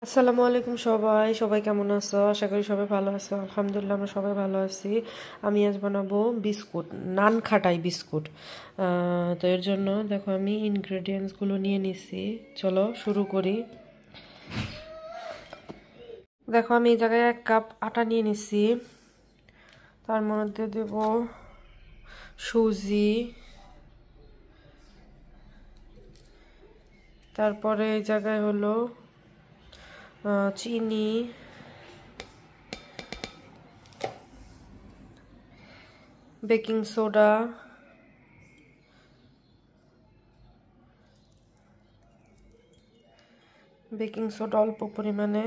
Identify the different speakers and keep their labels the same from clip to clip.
Speaker 1: আসসালামু আলাইকুম সবাই কেমন আছো? আশা করি সবাই ভালো আছো। আলহামদুলিল্লাহ আমরা সবাই ভালো আছি। আমি আজ বানাবো বিস্কুট, নান খাটাই বিস্কুট। তো এর জন্য দেখো আমি ইনগ্রেডিয়েন্টসগুলো নিয়ে নিছি। চলো শুরু করি। দেখো আমি এই জায়গায় 1 কাপ আটা নিয়ে নিছি। তার মধ্যে দেব সুজি, তারপরে এই জায়গায় হলো চিনি, বেকিং সোডা, অল্প পরিমাণে,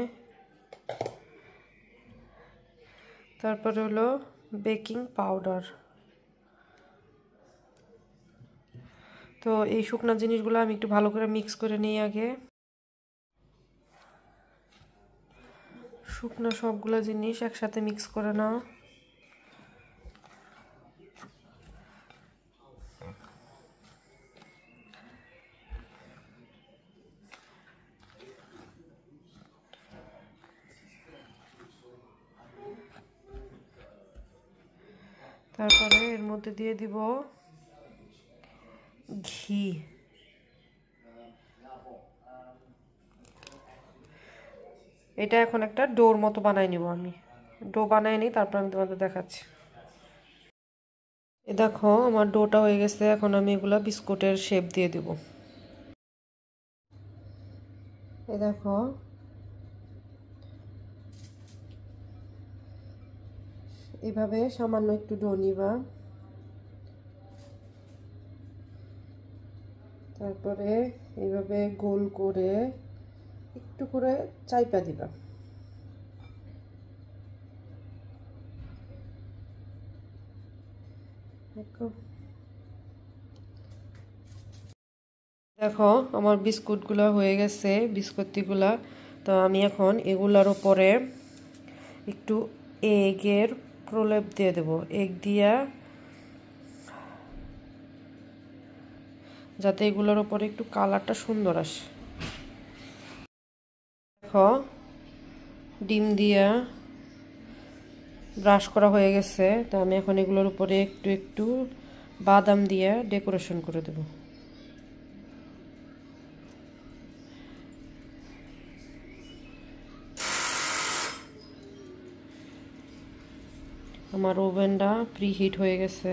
Speaker 1: তারপরে হলো বেকিং পাউডার। তো এই শুকনা জিনিসগুলো আমি একটু ভালো করে মিক্স করে নিই আগে। শুকনা সবগুলো জিনিস একসাথে মিক্স করে নাও। তারপরে এর মধ্যে দিয়ে দিব ঘি। এটা এখন একটা ডোর মতো বানাই নিব। আমি ডো বানাই নিই, তারপর আমি তোমাদের দেখাচ্ছি। এই দেখো আমার ডোটা হয়ে গেছে। এখন আমি এগুলা বিস্কুটের শেপ দিয়ে দিব। এই দেখো এভাবে সামান্য একটু ডো নিবা, তারপরে এইভাবে গোল করে একটু করে চাইপা দিবা। দেখো আমার বিস্কুটগুলো হয়ে গেছে, বিস্কুটগুলা। তো আমি এখন এগুলার উপরে একটু এগের প্রলেপ দিয়ে দেব। এগ দিয়া যাতে এগুলোর উপরে একটু কালারটা সুন্দর আসে। দেখো ডিম দিয়া ব্রাশ করা হয়ে গেছে। তো আমি এখন এগুলোর উপরে একটু একটু বাদাম দিয়ে ডেকোরেশন করে দেব। আমার ওভেনটা প্রি হিট হয়ে গেছে।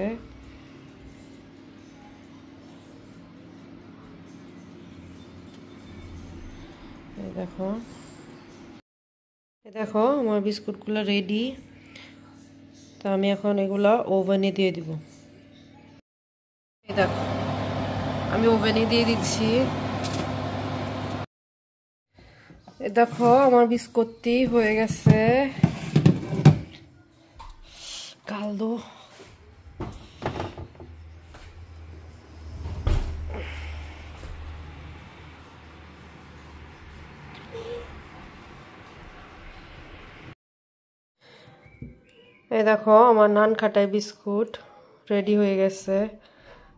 Speaker 1: দেখো আমার বিস্কুটগুলো রেডি। তো আমি এখন এগুলা ওভেনে দিয়ে দিব। এই দেখো আমি ওভেনে দিয়ে দিচ্ছি। এই দেখো আমার বিস্কুটটি হয়ে গেছে। কালো এই দেখো আমার নান খাটাই বিস্কুট রেডি হয়ে গেছে।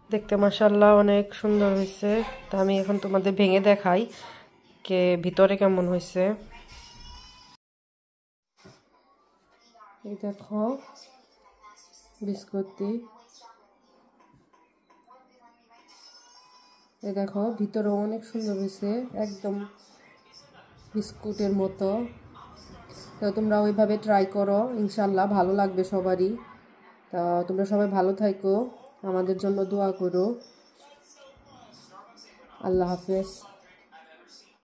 Speaker 1: দেখতে মাশাআল্লাহ অনেক সুন্দর হয়েছে। তা আমি এখন তোমাদের ভেঙে দেখাই কে ভিতরে কেমন হয়েছে। এই দেখো বিস্কুটটি। এই দেখো ভিতরে অনেক সুন্দর হয়েছে, একদম বিস্কুটের মতো। তো তোমরা ওইভাবে ট্রাই করো, ইনশাল্লাহ ভালো লাগবে সবারই। তো তোমরা সবাই ভালো থাকো, আমাদের জন্য দোয়া করো। আল্লাহ হাফেজ।